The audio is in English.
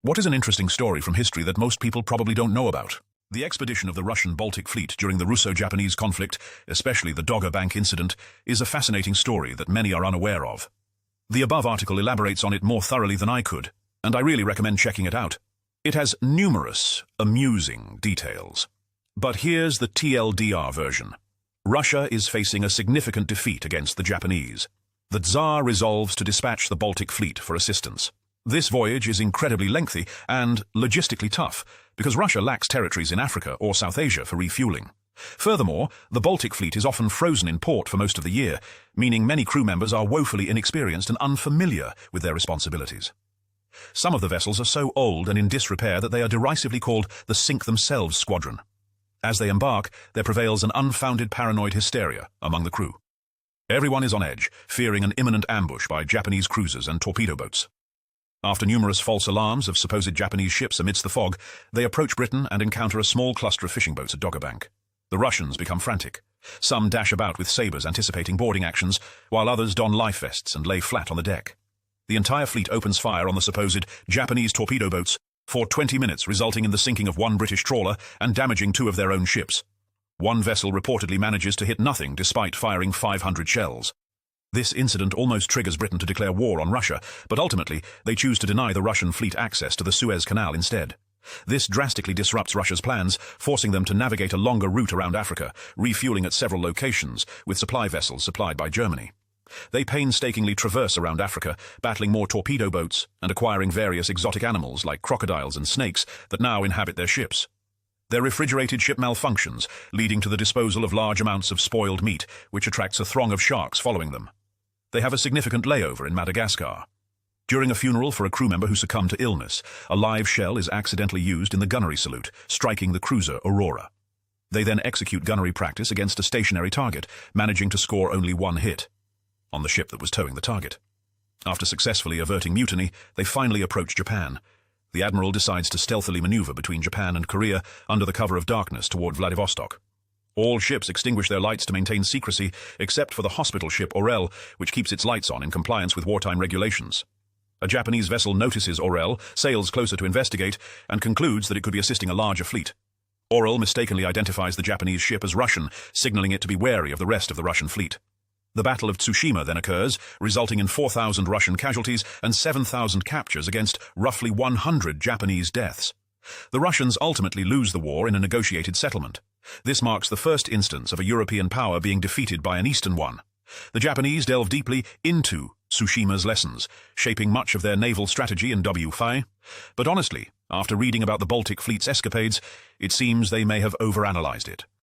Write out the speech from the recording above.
What is an interesting story from history that most people probably don't know about? The expedition of the Russian Baltic Fleet during the Russo-Japanese conflict, especially the Dogger Bank incident, is a fascinating story that many are unaware of. The above article elaborates on it more thoroughly than I could, and I really recommend checking it out. It has numerous, amusing details. But here's the TLDR version. Russia is facing a significant defeat against the Japanese. The Tsar resolves to dispatch the Baltic Fleet for assistance. This voyage is incredibly lengthy and logistically tough, because Russia lacks territories in Africa or South Asia for refueling. Furthermore, the Baltic Fleet is often frozen in port for most of the year, meaning many crew members are woefully inexperienced and unfamiliar with their responsibilities. Some of the vessels are so old and in disrepair that they are derisively called the Sink-Themselves Squadron. As they embark, there prevails an unfounded paranoid hysteria among the crew. Everyone is on edge, fearing an imminent ambush by Japanese cruisers and torpedo boats. After numerous false alarms of supposed Japanese ships amidst the fog, they approach Britain and encounter a small cluster of fishing boats at Dogger Bank. The Russians become frantic. Some dash about with sabres anticipating boarding actions, while others don life vests and lay flat on the deck. The entire fleet opens fire on the supposed Japanese torpedo boats for 20 minutes, resulting in the sinking of one British trawler and damaging 2 of their own ships. One vessel reportedly manages to hit nothing despite firing 500 shells. This incident almost triggers Britain to declare war on Russia, but ultimately they choose to deny the Russian fleet access to the Suez Canal instead. This drastically disrupts Russia's plans, forcing them to navigate a longer route around Africa, refueling at several locations with supply vessels supplied by Germany. They painstakingly traverse around Africa, battling more torpedo boats and acquiring various exotic animals like crocodiles and snakes that now inhabit their ships. Their refrigerated ship malfunctions, leading to the disposal of large amounts of spoiled meat, which attracts a throng of sharks following them. They have a significant layover in Madagascar. During a funeral for a crew member who succumbed to illness, a live shell is accidentally used in the gunnery salute, striking the cruiser Aurora. They then execute gunnery practice against a stationary target, managing to score only 1 hit on the ship that was towing the target. After successfully averting mutiny, they finally approach Japan. The admiral decides to stealthily maneuver between Japan and Korea under the cover of darkness toward Vladivostok. All ships extinguish their lights to maintain secrecy, except for the hospital ship Orel, which keeps its lights on in compliance with wartime regulations. A Japanese vessel notices Orel, sails closer to investigate, and concludes that it could be assisting a larger fleet. Orel mistakenly identifies the Japanese ship as Russian, signaling it to be wary of the rest of the Russian fleet. The Battle of Tsushima then occurs, resulting in 4,000 Russian casualties and 7,000 captures against roughly 100 Japanese deaths. The Russians ultimately lose the war in a negotiated settlement. This marks the first instance of a European power being defeated by an Eastern one. The Japanese delve deeply into Tsushima's lessons, shaping much of their naval strategy in W5. But honestly, after reading about the Baltic Fleet's escapades, it seems they may have overanalyzed it.